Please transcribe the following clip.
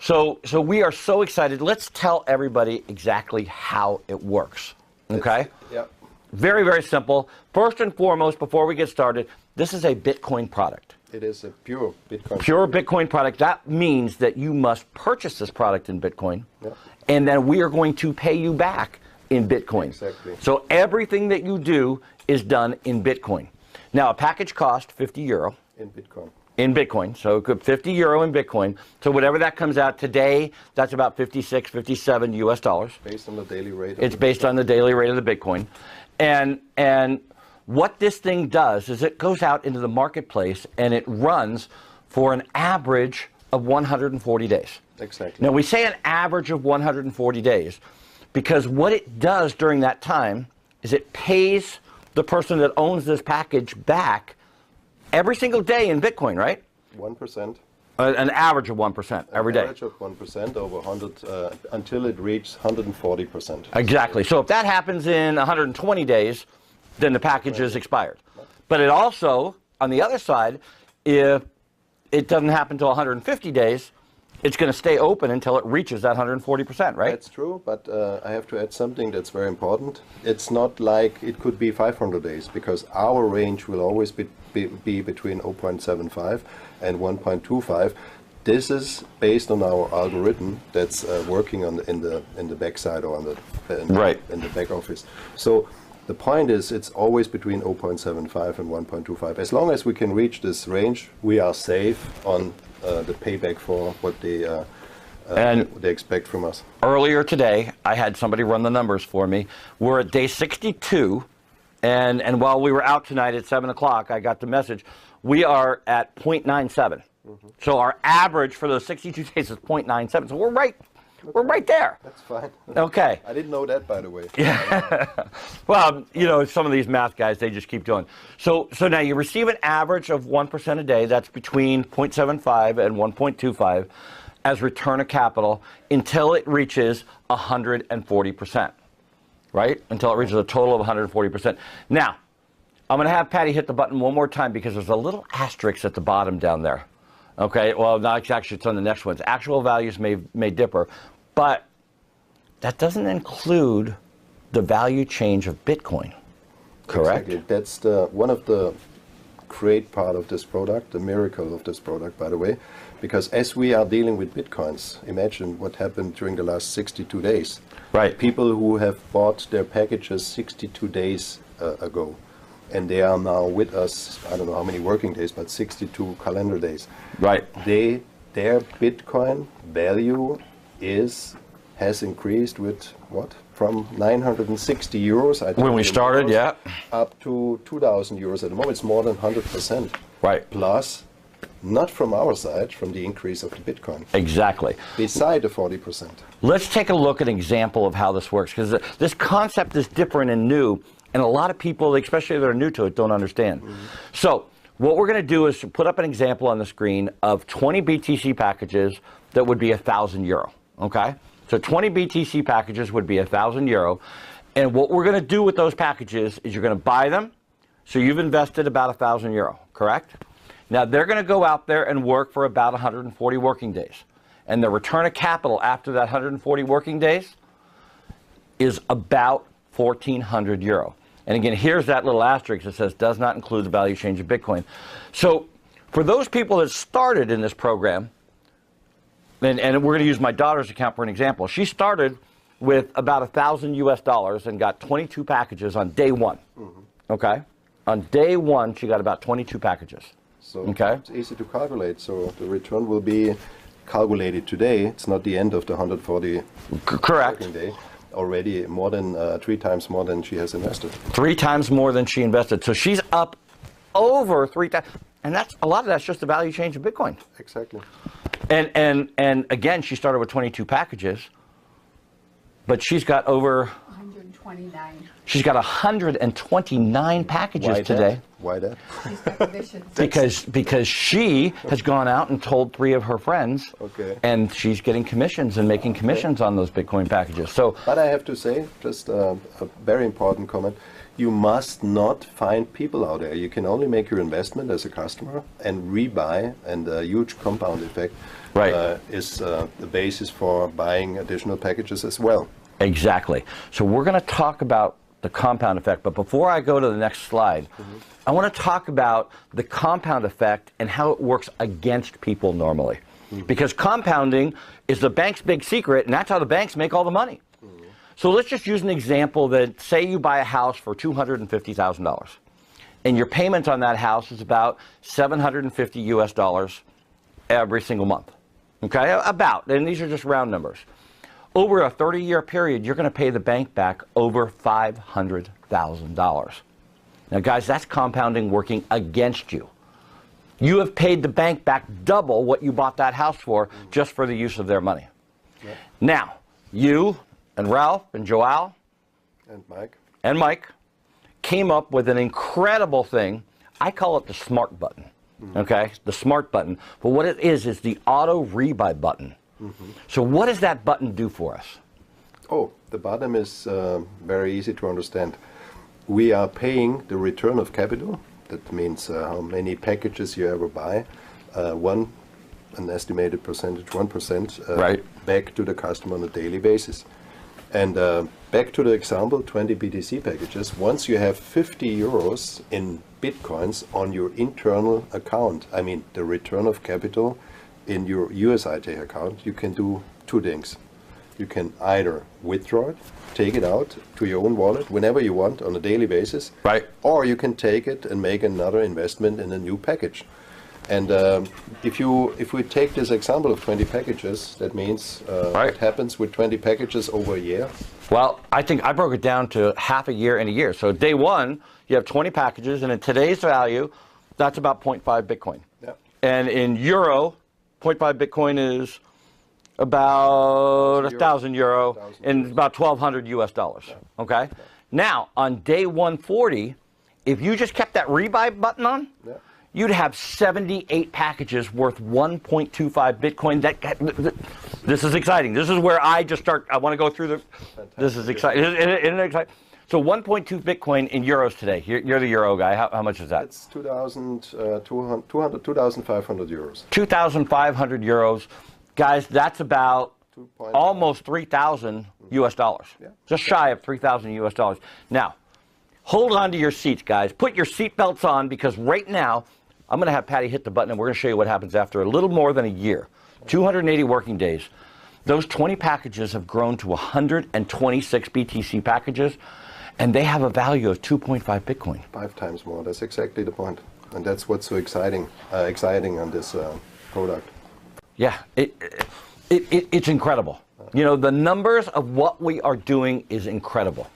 So we are so excited. Let's tell everybody exactly how it works, okay? Yeah. Very, very simple. First and foremost, before we get started, this is a Bitcoin product. It is a pure Bitcoin. Pure Bitcoin product. That means that you must purchase this product in Bitcoin, Yeah. and then we are going to pay you back in Bitcoin. Exactly. So everything that you do is done in Bitcoin. Now, a package costs 50 euro. In Bitcoin. In Bitcoin, so it could 50 euro in Bitcoin. So whatever that comes out today, that's about 56, 57 US dollars. Based on the daily rate. It's based on the daily rate of the Bitcoin. And what this thing does is it goes out into the marketplace and it runs for an average of 140 days. Exactly. Now we say an average of 140 days because what it does during that time is it pays the person that owns this package back every single day in Bitcoin, right? 1%. An average of 1% every day. An average of 1% over 100 until it reaches 140%. Exactly. So if that happens in 120 days, then the package is expired. But it also, on the other side, if it doesn't happen until 150 days, it's going to stay open until it reaches that 140%, right? That's true, but I have to add something that's very important. It's not like it could be 500 days, because our range will always be between 0.75 and 1.25. This is based on our algorithm that's working on in the backside or on in the back office. So the point is, it's always between 0.75 and 1.25. As long as we can reach this range, we are safe on the payback for what they expect from us. Earlier today, I had somebody run the numbers for me. We're at day 62, and while we were out tonight at 7 o'clock, I got the message. We are at 0.97. So our average for those 62 days is 0.97. So we're right there. That's fine. Okay. I didn't know that, by the way. Yeah. Well, you know, some of these math guys, they just keep doing. So now you receive an average of 1% a day. That's between 0.75 and 1.25 as return of capital until it reaches 140%, right? Until it reaches a total of 140%. Now, I'm going to have Patty hit the button one more time because there's a little asterisk at the bottom down there. Okay, well, no, actually, it's on the next ones. Actual values may differ, but that doesn't include the value change of Bitcoin, correct? Exactly. That's one of the great part of this product, the miracle of this product, by the way, because as we are dealing with Bitcoins, imagine what happened during the last 62 days. Right. People who have bought their packages 62 days ago, and they are now with us, I don't know how many working days, but 62 calendar days. Right. Their Bitcoin value has increased with what? From 960 euros when we started, yeah, up to 2,000 euros at the moment. It's more than 100%. Right. Plus, not from our side, from the increase of the Bitcoin. Exactly. Beside the 40%. Let's take a look at an example of how this works, because this concept is different and new, and a lot of people, especially that are new to it, don't understand. So what we're going to do is put up an example on the screen of 20 BTC packages that would be 1,000 euro, okay? So 20 BTC packages would be 1,000 euro, and what we're going to do with those packages is you're going to buy them, so you've invested about 1,000 euro, correct? Now they're going to go out there and work for about 140 working days, and the return of capital after that 140 working days is about 1,400 euro. And again, here's that little asterisk that says does not include the value change of Bitcoin. So for those people that started in this program, and we're going to use my daughter's account for an example. She started with about 1,000 US dollars and got 22 packages on day one. Okay? On day one, she got about 22 packages. So okay? It's easy to calculate. So the return will be calculated today. It's not the end of the 140 correct working day. Already more than 3 times more than she has invested. 3 times more than she invested. So she's up over 3 times. And that's a lot of that's just the value change of Bitcoin. Exactly. And again, she started with 22 packages, but she's got over 129. She's got 129 packages today. Why that? She's got commissions. Because she has gone out and told 3 of her friends, Okay. and she's getting commissions and making commissions on those Bitcoin packages. So, But I have to say, just a very important comment, you must not find people out there. You can only make your investment as a customer and rebuy, and a huge compound effect Right. is the basis for buying additional packages as well. exactly. So we're going to talk about the compound effect, but before I go to the next slide, I want to talk about the compound effect and how it works against people normally. Because compounding is the bank's big secret, and that's how the banks make all the money. So let's just use an example that, say you buy a house for $250,000, and your payment on that house is about $750 US every single month. Okay, about, and these are just round numbers. Over a 30-year period, you're going to pay the bank back over $500,000. Now, guys, that's compounding working against you. You have paid the bank back double what you bought that house for just for the use of their money. Yeah. Now, you and Ralph and Joao And Mike? came up with an incredible thing. I call it the smart button. Okay, the smart button. But what it is the auto rebuy button. So what does that button do for us? Oh, the bottom is very easy to understand. We are paying the return of capital. That means how many packages you ever buy. An estimated percentage, 1%, Right. back to the customer on a daily basis. And back to the example, 20 BTC packages. Once you have 50 euros in Bitcoins on your internal account, I mean the return of capital in your USI account, you can do 2 things. You can either withdraw it, take it out to your own wallet whenever you want on a daily basis, Right. or you can take it and make another investment in a new package. And if we take this example of 20 packages, that means Right. what happens with 20 packages over a year? Well, I think I broke it down to half a year and a year. So day one, you have 20 packages, and in today's value, that's about 0.5 Bitcoin. Yeah. And in euro, 0.5 Bitcoin is about 1,000 euro and about 1,200 US dollars. Okay? Now, on day 140, if you just kept that rebuy button on, Yeah. you'd have 78 packages worth 1.25 Bitcoin. This is exciting. This is where I just start. I want to go through the. This is exciting. Isn't it exciting? So 1.2 Bitcoin in euros today. You're the euro guy. How much is that? It's 2,500 euros. 2,500 euros. Guys, that's about 2.5. almost 3,000 US dollars. Yeah. Just shy of 3,000 US dollars. Now, hold on to your seats, guys. Put your seatbelts on, because right now, I'm going to have Patty hit the button, and we're going to show you what happens after a little more than a year. 280 working days. Those 20 packages have grown to 126 BTC packages, and they have a value of 2.5 Bitcoin. 5 times more. That's exactly the point. And that's what's so exciting on this product. Yeah, it's incredible. You know, the numbers of what we are doing is incredible.